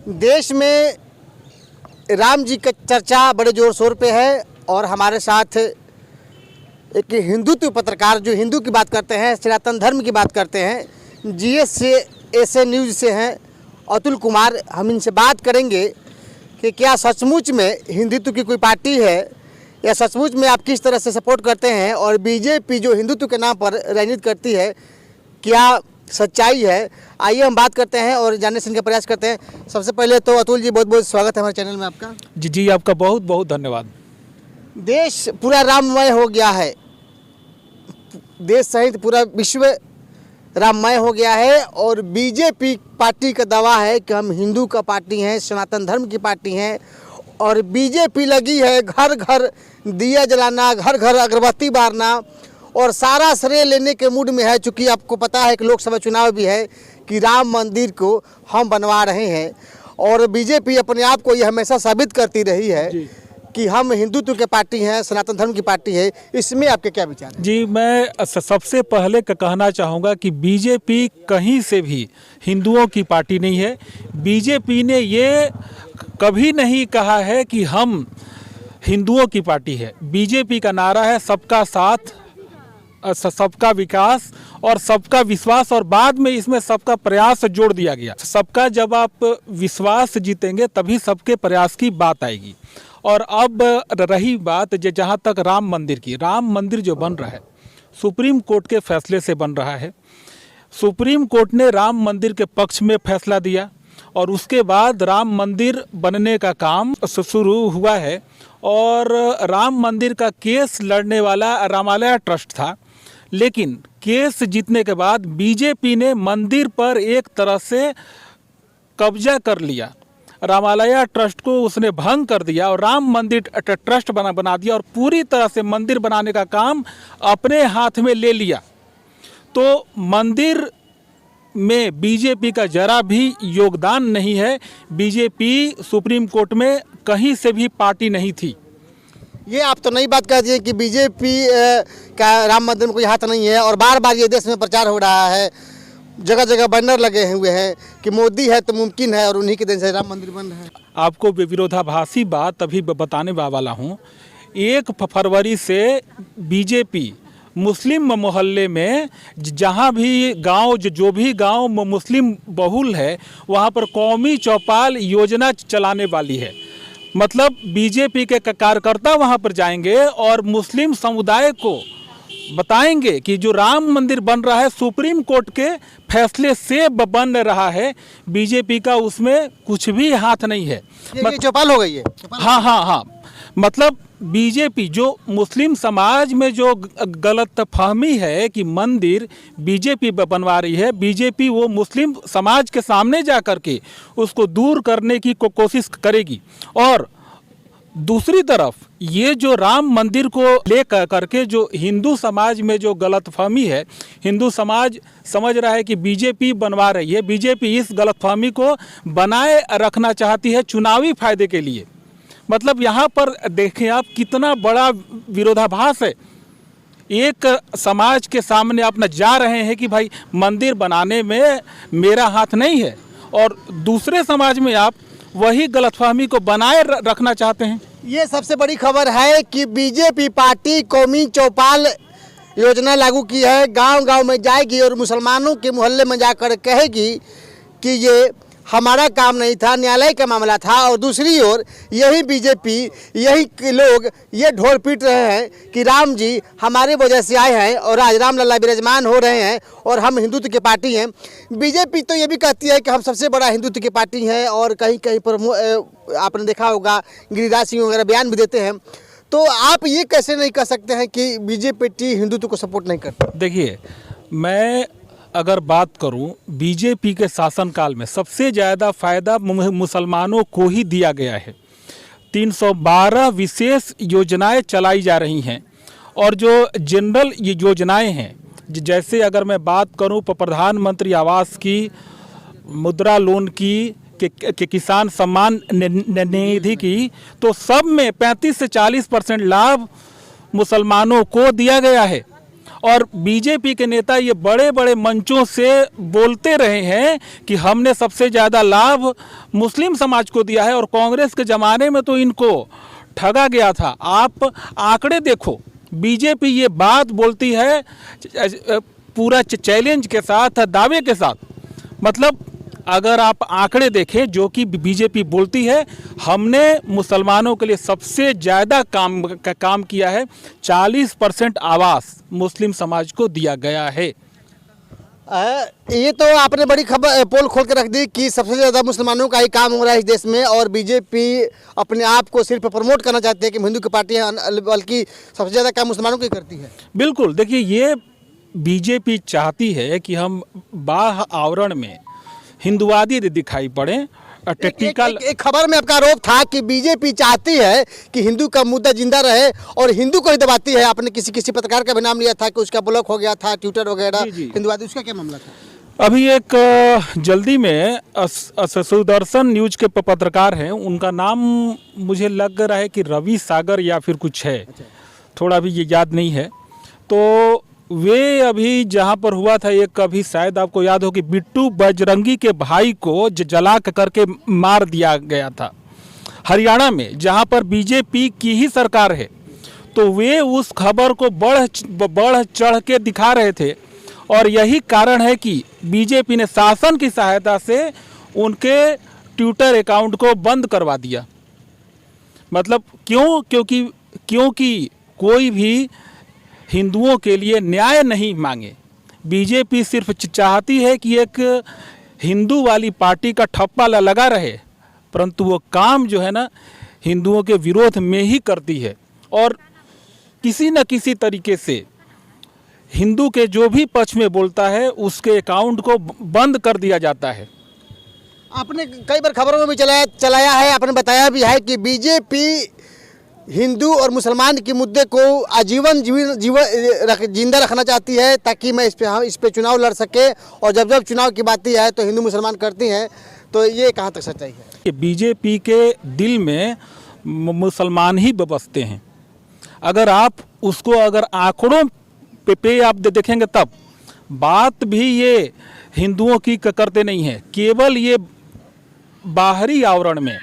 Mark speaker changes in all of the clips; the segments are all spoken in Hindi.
Speaker 1: देश में राम जी का चर्चा बड़े ज़ोर शोर पे है और हमारे साथ एक हिंदुत्व पत्रकार जो हिंदू की बात करते हैं, सनातन धर्म की बात करते हैं, जीएस से एसए न्यूज़ से हैं अतुल कुमार। हम इनसे बात करेंगे कि क्या सचमुच में हिंदुत्व की कोई पार्टी है या सचमुच में आप किस तरह से सपोर्ट करते हैं, और बीजेपी जो हिंदुत्व के नाम पर राजनीति करती है क्या सच्चाई है। आइए हम बात करते हैं और जानने सुनने का प्रयास करते हैं। सबसे पहले तो अतुल जी बहुत बहुत स्वागत है हमारे चैनल में आपका।
Speaker 2: जी आपका बहुत बहुत धन्यवाद।
Speaker 1: देश पूरा राममय हो गया है, देश सहित पूरा विश्व राममय हो गया है और बीजेपी पार्टी का दावा है कि हम हिंदू का पार्टी हैं, सनातन धर्म की पार्टी हैं और बीजेपी लगी है घर घर दिया जलाना, घर घर अगरबत्ती बारना और सारा श्रेय लेने के मूड में है। चूँकि आपको पता है कि लोकसभा चुनाव भी है कि राम मंदिर को हम बनवा रहे हैं और बीजेपी अपने आप को ये हमेशा साबित करती रही है कि हम हिंदुत्व के पार्टी हैं, सनातन धर्म की पार्टी है। इसमें आपके क्या विचार हैं?
Speaker 2: जी मैं सबसे पहले कहना चाहूँगा कि बीजेपी कहीं से भी हिंदुओं की पार्टी नहीं है। बीजेपी ने ये कभी नहीं कहा है कि हम हिंदुओं की पार्टी है। बीजेपी का नारा है सबका साथ, सबका विकास और सबका विश्वास, और बाद में इसमें सबका प्रयास जोड़ दिया गया। सबका जब आप विश्वास जीतेंगे तभी सबके प्रयास की बात आएगी। और अब रही बात जहाँ तक राम मंदिर की, राम मंदिर जो बन रहा है सुप्रीम कोर्ट के फैसले से बन रहा है। सुप्रीम कोर्ट ने राम मंदिर के पक्ष में फैसला दिया और उसके बाद राम मंदिर बनने का काम शुरू हुआ है। और राम मंदिर का केस लड़ने वाला रामालय ट्रस्ट था, लेकिन केस जीतने के बाद बीजेपी ने मंदिर पर एक तरह से कब्जा कर लिया। रामालय ट्रस्ट को उसने भंग कर दिया और राम मंदिर ट्रस्ट बना दिया और पूरी तरह से मंदिर बनाने का काम अपने हाथ में ले लिया। तो मंदिर में बीजेपी का जरा भी योगदान नहीं है। बीजेपी सुप्रीम कोर्ट में कहीं से भी पार्टी नहीं थी।
Speaker 1: ये आप तो नई बात कह दिए कि बीजेपी का राम मंदिर में कोई हाथ नहीं है और बार बार ये देश में प्रचार हो रहा है, जगह जगह बैनर लगे हुए हैं कि मोदी है तो मुमकिन है और उन्हीं के दिन से राम मंदिर बन रहा है।
Speaker 2: आपको विरोधाभासी बात अभी बताने वाला हूँ। 1 फरवरी से बीजेपी मुस्लिम मोहल्ले में जहाँ भी गांव जो भी गांव मुस्लिम बहुल है वहाँ पर कौमी चौपाल योजना चलाने वाली है। मतलब बीजेपी के कार्यकर्ता वहाँ पर जाएंगे और मुस्लिम समुदाय को बताएंगे कि जो राम मंदिर बन रहा है सुप्रीम कोर्ट के फैसले से बन रहा है, बीजेपी का उसमें कुछ भी हाथ नहीं है।
Speaker 1: ये चौपाल हो गई है।
Speaker 2: हाँ, मतलब बीजेपी जो मुस्लिम समाज में जो गलत फहमी है कि मंदिर बीजेपी बनवा रही है, बीजेपी वो मुस्लिम समाज के सामने जा कर के उसको दूर करने की कोशिश करेगी। और दूसरी तरफ ये जो राम मंदिर को ले करके जो हिंदू समाज में जो गलतफहमी है, हिंदू समाज समझ रहा है कि बीजेपी बनवा रही है। बीजेपी इस गलतफहमी को बनाए रखना चाहती है चुनावी फायदे के लिए। मतलब यहाँ पर देखें आप कितना बड़ा विरोधाभास है। एक समाज के सामने आप न जा रहे हैं कि भाई मंदिर बनाने में मेरा हाथ नहीं है, और दूसरे समाज में आप वही गलतफहमी को बनाए रखना चाहते हैं।
Speaker 1: ये सबसे बड़ी खबर है कि बीजेपी पार्टी कौमी चौपाल योजना लागू की है, गांव-गांव में जाएगी और मुसलमानों के मोहल्ले में जाकर कहेगी कि ये हमारा काम नहीं था, न्यायालय का मामला था। और दूसरी ओर यही बीजेपी, यही लोग ये ढोल पीट रहे हैं कि राम जी हमारे वजह से आए हैं और आज रामलला विराजमान हो रहे हैं और हम हिंदुत्व की पार्टी हैं। बीजेपी तो ये भी कहती है कि हम सबसे बड़ा हिंदुत्व की पार्टी हैं और कहीं कहीं पर आपने देखा होगा गिरिराज सिंह वगैरह बयान भी देते हैं। तो आप ये कैसे नहीं कह सकते हैं कि बीजेपी हिंदुत्व को सपोर्ट नहीं करती?
Speaker 2: देखिए, मैं अगर बात करूं बीजेपी के शासनकाल में सबसे ज़्यादा फ़ायदा मुसलमानों को ही दिया गया है। 312 विशेष योजनाएं चलाई जा रही हैं और जो जनरल ये योजनाएं हैं, जैसे अगर मैं बात करूं प्रधानमंत्री आवास की, मुद्रा लोन की, के किसान सम्मान निधि की, तो सब में 35 से 40% लाभ मुसलमानों को दिया गया है। और बीजेपी के नेता ये बड़े बड़े मंचों से बोलते रहे हैं कि हमने सबसे ज़्यादा लाभ मुस्लिम समाज को दिया है और कांग्रेस के ज़माने में तो इनको ठगा गया था। आप आंकड़े देखो, बीजेपी ये बात बोलती है पूरा चैलेंज के साथ, दावे के साथ। मतलब अगर आप आंकड़े देखें जो कि बीजेपी बोलती है, हमने मुसलमानों के लिए सबसे ज़्यादा काम किया है, 40% आवास मुस्लिम समाज को दिया गया है।
Speaker 1: ये तो आपने बड़ी खबर पोल खोल के रख दी कि सबसे ज़्यादा मुसलमानों का ही काम हो रहा है इस देश में, और बीजेपी अपने आप को सिर्फ प्रमोट करना चाहती है कि हिंदू की पार्टी है, बल्कि सबसे ज़्यादा काम मुसलमानों की करती है।
Speaker 2: बिल्कुल, देखिए ये बीजेपी चाहती है कि हम बाह्य आवरण में हिंदुवादी दिखाई पड़े। टेक्निकल
Speaker 1: एक खबर में आपका आरोप था कि बीजेपी चाहती है कि हिंदू का मुद्दा जिंदा रहे और हिंदू को ही दबाती है। आपने किसी पत्रकार का भी नाम लिया था कि उसका ब्लॉक हो गया था, ट्विटर वगैरह हिंदुवादी, उसका क्या मामला था?
Speaker 2: अभी एक जल्दी में सुदर्शन न्यूज के पत्रकार हैं, उनका नाम मुझे लग रहा है कि रवि सागर या फिर कुछ है, थोड़ा भी ये याद नहीं है। तो वे अभी जहाँ पर हुआ था, एक अभी शायद आपको याद हो कि बिट्टू बजरंगी के भाई को जला करके मार दिया गया था हरियाणा में, जहाँ पर बीजेपी की ही सरकार है। तो वे उस खबर को बढ़ चढ़ के दिखा रहे थे, और यही कारण है कि बीजेपी ने शासन की सहायता से उनके ट्विटर अकाउंट को बंद करवा दिया। मतलब क्योंकि कोई भी हिंदुओं के लिए न्याय नहीं मांगे। बीजेपी सिर्फ चाहती है कि एक हिंदू वाली पार्टी का ठप्पा लगा रहे, परंतु वो काम जो है ना हिंदुओं के विरोध में ही करती है, और किसी न किसी तरीके से हिंदू के जो भी पक्ष में बोलता है उसके अकाउंट को बंद कर दिया जाता है।
Speaker 1: आपने कई बार खबरों में भी चलाया है, आपने बताया भी है कि बीजेपी हिंदू और मुसलमान के मुद्दे को आजीवन जिंदा रखना चाहती है, ताकि मैं इस पे चुनाव लड़ सके, और जब चुनाव की बात है तो हिंदू मुसलमान करती हैं। तो ये कहाँ तक सच्चाई है?
Speaker 2: बीजेपी के दिल में मुसलमान ही बसते हैं। अगर आप उसको आंकड़ों पे आप देखेंगे, तब बात भी ये हिंदुओं की करते नहीं है। केवल ये बाहरी आवरण में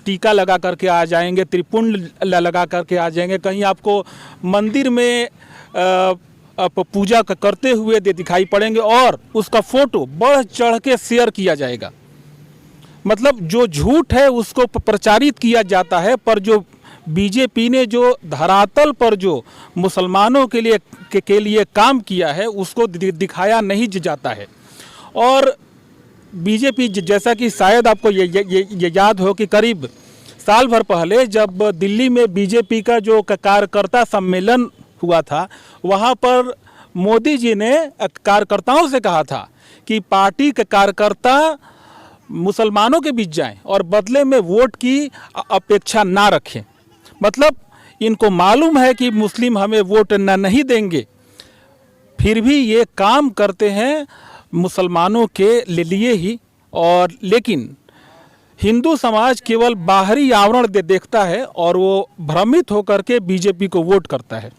Speaker 2: टीका लगा करके आ जाएंगे, त्रिपुंड लगा करके आ जाएंगे, कहीं आपको मंदिर में पूजा करते हुए दिखाई पड़ेंगे, और उसका फोटो बढ़ चढ़ के शेयर किया जाएगा। मतलब जो झूठ है उसको प्रचारित किया जाता है, पर जो बीजेपी ने जो धरातल पर जो मुसलमानों के लिए काम किया है उसको दिखाया नहीं जाता है। और बीजेपी, जैसा कि शायद आपको ये याद हो कि करीब साल भर पहले जब दिल्ली में बीजेपी का जो कार्यकर्ता सम्मेलन हुआ था, वहाँ पर मोदी जी ने कार्यकर्ताओं से कहा था कि पार्टी के कार्यकर्ता मुसलमानों के बीच जाएं और बदले में वोट की अपेक्षा ना रखें। मतलब इनको मालूम है कि मुस्लिम हमें वोट नहीं देंगे, फिर भी ये काम करते हैं मुसलमानों के लिए ही। और लेकिन हिंदू समाज केवल बाहरी आवरण देखता है और वो भ्रमित होकर के बीजेपी को वोट करता है।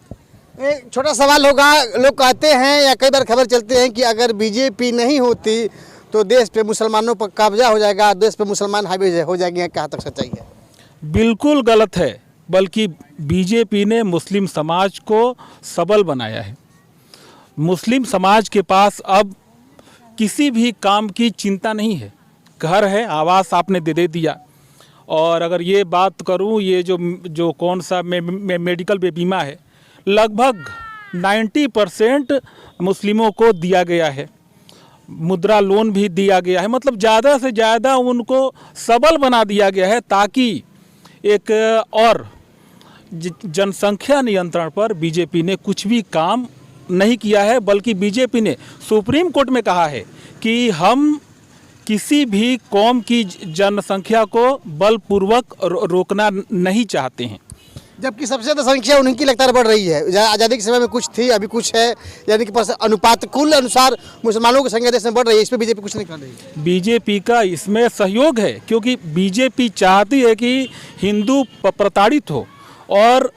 Speaker 1: एक छोटा सवाल होगा, लोग कहते हैं या कई बार खबर चलते हैं कि अगर बीजेपी नहीं होती तो देश पे मुसलमानों पर कब्जा हो जाएगा, देश पे मुसलमान हावी हो जाएंगे, कहाँ तक सच्चाई है?
Speaker 2: बिल्कुल गलत है, बल्कि बीजेपी ने मुस्लिम समाज को सबल बनाया है। मुस्लिम समाज के पास अब किसी भी काम की चिंता नहीं है। घर है, आवास आपने दे दिया। और अगर ये बात करूं, ये जो कौन सा मेडिकल बीमा है, लगभग 90% मुस्लिमों को दिया गया है। मुद्रा लोन भी दिया गया है। मतलब ज़्यादा से ज़्यादा उनको सबल बना दिया गया है, ताकि एक और जनसंख्या नियंत्रण पर बीजेपी ने कुछ भी काम नहीं किया है, बल्कि बीजेपी ने सुप्रीम कोर्ट में कहा है कि हम किसी भी कौम की जनसंख्या को बलपूर्वक रोकना नहीं चाहते हैं।
Speaker 1: जबकि सबसे ज़्यादा संख्या उन्हीं की लगातार बढ़ रही है। आज़ादी के समय में कुछ थी, अभी कुछ है, यानी कि अनुपात कुल अनुसार मुसलमानों की संख्या देश में बढ़ रही है। इस पर बीजेपी कुछ नहीं कर रही है।
Speaker 2: बीजेपी का इसमें सहयोग है, क्योंकि बीजेपी चाहती है कि हिंदू प्रताड़ित हो, और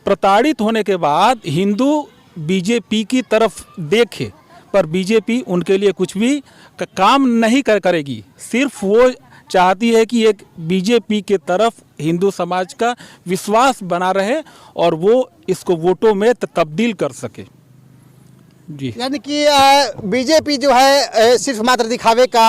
Speaker 2: प्रताड़ित होने के बाद हिंदू बीजेपी की तरफ देखे, पर बीजेपी उनके लिए कुछ भी काम नहीं करेगी। सिर्फ वो चाहती है कि एक बीजेपी के तरफ हिंदू समाज का विश्वास बना रहे और वो इसको वोटों में तब्दील कर सके। जी,
Speaker 1: यानी कि बीजेपी जो है सिर्फ मात्र दिखावे का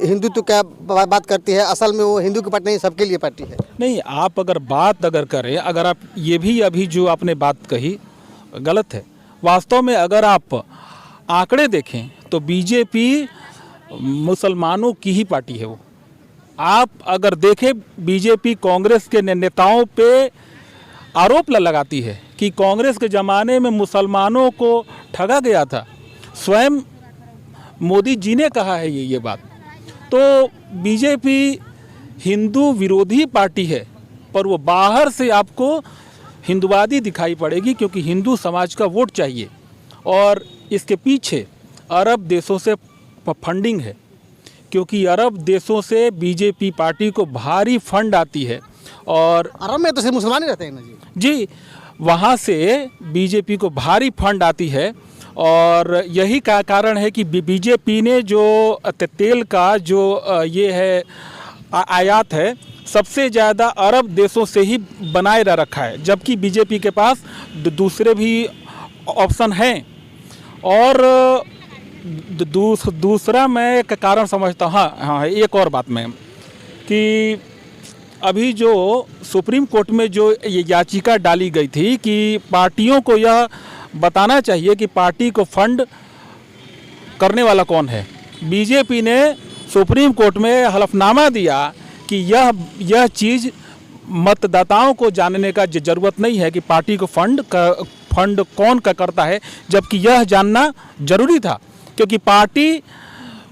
Speaker 1: हिंदुत्व का बात करती है, असल में वो हिंदू की पार्टी नहीं, सबके लिए पार्टी है।
Speaker 2: नहीं, आप अगर बात करें, अगर आप ये भी अभी जो आपने बात कही गलत है। वास्तव में अगर आप आंकड़े देखें तो बीजेपी मुसलमानों की ही पार्टी है। वो आप अगर देखें, बीजेपी कांग्रेस के नेताओं पे आरोप लगाती है कि कांग्रेस के ज़माने में मुसलमानों को ठगा गया था। स्वयं मोदी जी ने कहा है ये बात। तो बीजेपी हिंदू विरोधी पार्टी है, पर वो बाहर से आपको हिंदुवादी दिखाई पड़ेगी, क्योंकि हिंदू समाज का वोट चाहिए और इसके पीछे अरब देशों से फंडिंग है, क्योंकि अरब देशों से बीजेपी पार्टी को भारी फंड आती है। और
Speaker 1: अरब में तो सिर्फ मुसलमान ही रहते हैं ना
Speaker 2: जी, वहाँ से बीजेपी को भारी फंड आती है और यही का कारण है कि बीजेपी ने जो तेल का जो ये है आयात है, सबसे ज़्यादा अरब देशों से ही बनाए रखा है, जबकि बीजेपी के पास दूसरे भी ऑप्शन हैं। और दूसरा मैं एक कारण समझता हूँ, हाँ एक और बात मैं, कि अभी जो सुप्रीम कोर्ट में जो ये याचिका डाली गई थी कि पार्टियों को यह बताना चाहिए कि पार्टी को फंड करने वाला कौन है, बीजेपी ने सुप्रीम कोर्ट में हलफनामा दिया कि यह चीज़ मतदाताओं को जानने का ज़रूरत नहीं है कि पार्टी को फंड कौन करता है, जबकि यह जानना जरूरी था, क्योंकि पार्टी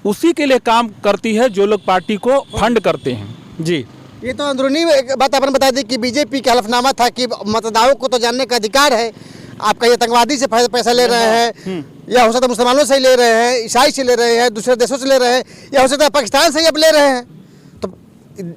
Speaker 2: उसी के लिए काम करती है जो लोग पार्टी को फंड करते हैं। जी,
Speaker 1: ये तो अंदरूनी बात आपने बता दी कि बीजेपी का हलफनामा था कि मतदाताओं को तो जानने का अधिकार है। आपका ये आतंकवादी से पैसा ले रहे हैं, या हो सकता है मुसलमानों से ले रहे हैं, ईसाई से ले रहे हैं, दूसरे देशों से ले रहे हैं, या हो सकता है पाकिस्तान से ही अब ले रहे हैं। तो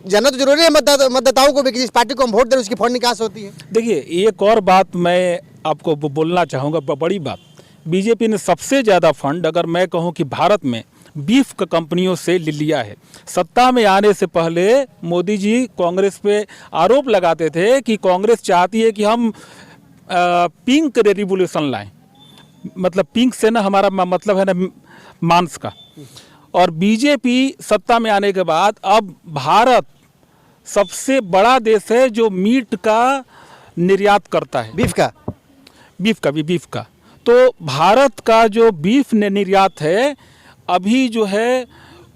Speaker 1: जानना तो जरूरी है मतदाताओं को भी कि जिस पार्टी को हम वोट दे रहे हैं उसकी फंड निकास होती है।
Speaker 2: देखिए, एक और बात मैं आपको बोलना चाहूँगा, बड़ी बात, बीजेपी ने सबसे ज़्यादा फंड, अगर मैं कहूँ कि भारत में, बीफ का कंपनियों से लिया है। सत्ता में आने से पहले मोदी जी कांग्रेस पे आरोप लगाते थे कि कांग्रेस चाहती है कि हम पिंक रेवोल्यूशन लाएं, मतलब पिंक से ना हमारा मतलब है ना मांस का। और बीजेपी सत्ता में आने के बाद अब भारत सबसे बड़ा देश है जो मीट का निर्यात करता है, बीफ का। तो भारत का जो बीफ निर्यात है अभी जो है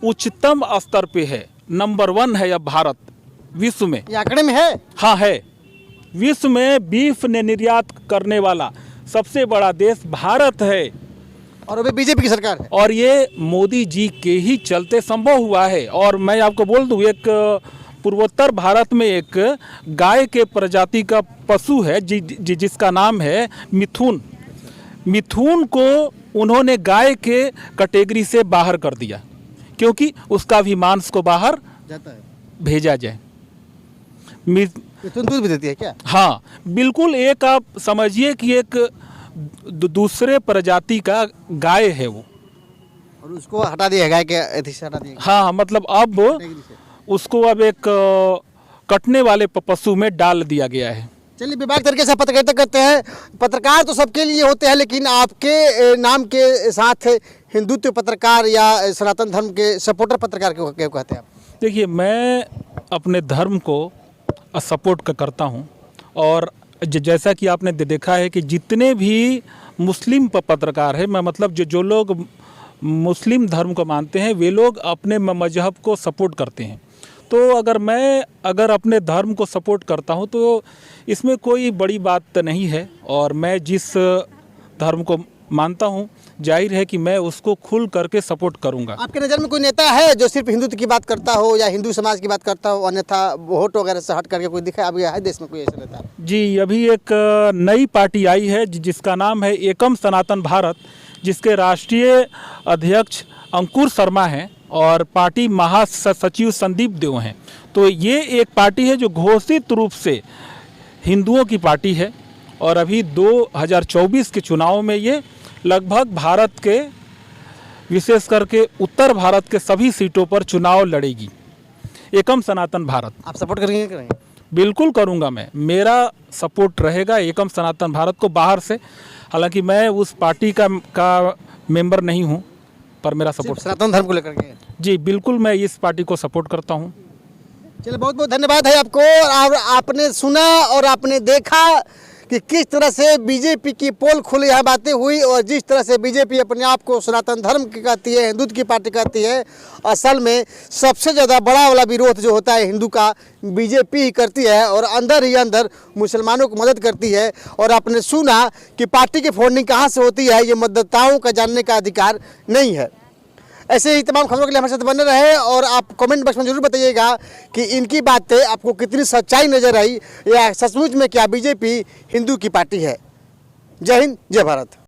Speaker 2: उच्चतम स्तर पे है, नंबर 1 है अब भारत विश्व में।
Speaker 1: ये आंकड़े में है?
Speaker 2: हाँ है, विश्व में बीफ निर्यात करने वाला सबसे बड़ा देश भारत है,
Speaker 1: और अभी बीजेपी की सरकार है।
Speaker 2: और ये मोदी जी के ही चलते संभव हुआ है। और मैं आपको बोल दूं, एक पूर्वोत्तर भारत में एक गाय के प्रजाति का पशु है जिसका नाम है मिथुन। मिथुन को उन्होंने गाय के कैटेगरी से बाहर कर दिया, क्योंकि उसका भी मांस को बाहर
Speaker 1: जाता है,
Speaker 2: भेजा जाए।
Speaker 1: मिथुन दूध भी देती है क्या?
Speaker 2: हाँ बिल्कुल, एक आप समझिए कि एक दूसरे प्रजाति का गाय है वो,
Speaker 1: और उसको हटा दिया गाय के एथी से हटा दिया।
Speaker 2: हाँ मतलब अब उसको अब एक कटने वाले पशु में डाल दिया गया है।
Speaker 1: चलिए, विभाग तरीके से पत्रकारिता करते हैं। पत्रकार तो सबके लिए होते हैं, लेकिन आपके नाम के साथ हिंदुत्व पत्रकार या सनातन धर्म के सपोर्टर पत्रकार क्यों कहते हैं आप?
Speaker 2: देखिए, मैं अपने धर्म को सपोर्ट करता हूं, और जैसा कि आपने देखा है कि जितने भी मुस्लिम पत्रकार हैं, मैं मतलब जो लोग मुस्लिम धर्म को मानते हैं, वे लोग अपने मजहब को सपोर्ट करते हैं। तो अगर अपने धर्म को सपोर्ट करता हूं तो इसमें कोई बड़ी बात नहीं है, और मैं जिस धर्म को मानता हूं जाहिर है कि मैं उसको खुल करके सपोर्ट करूंगा।
Speaker 1: आपके नज़र में कोई नेता है जो सिर्फ हिंदुत्व की बात करता हो या हिंदू समाज की बात करता हो, अन्यथा वोट वगैरह से हट करके कोई दिखा अभी है देश में कोई ऐसा नेता? जी,
Speaker 2: अभी एक नई पार्टी आई है जिसका नाम है एकम सनातन भारत, जिसके राष्ट्रीय अध्यक्ष अंकुर शर्मा हैं और पार्टी महासचिव संदीप देव हैं। तो ये एक पार्टी है जो घोषित रूप से हिंदुओं की पार्टी है, और अभी 2024 के चुनाव में ये लगभग भारत के, विशेष करके उत्तर भारत के सभी सीटों पर चुनाव लड़ेगी। एकम सनातन भारत।
Speaker 1: आप सपोर्ट करेंगे?
Speaker 2: बिल्कुल करूंगा मैं, मेरा सपोर्ट रहेगा एकम सनातन भारत को बाहर से। हालांकि मैं उस पार्टी का मेंबर नहीं हूं, पर मेरा सपोर्ट
Speaker 1: सनातन धर्म को लेकर के।
Speaker 2: जी बिल्कुल, मैं इस पार्टी को सपोर्ट करता हूं।
Speaker 1: चलिए, बहुत बहुत धन्यवाद है आपको। और आपने सुना और आपने देखा कि किस तरह से बीजेपी की पोल खुली यहाँ बातें हुई, और जिस तरह से बीजेपी अपने आप को सनातन धर्म की कहती है, हिंदुत्व की पार्टी कहती है, असल में सबसे ज़्यादा बड़ा वाला विरोध जो होता है हिंदू का, बीजेपी ही करती है, और अंदर ही अंदर मुसलमानों को मदद करती है। और आपने सुना कि पार्टी की फंडिंग कहाँ से होती है, ये मतदाताओं का जानने का अधिकार नहीं है। ऐसे ही तमाम खबरों के लिए हमारे साथ बने रहे, और आप कमेंट बॉक्स में जरूर बताइएगा कि इनकी बातें आपको कितनी सच्चाई नजर आई, या सचमुच में क्या बीजेपी हिंदू की पार्टी है। जय हिंद, जय भारत।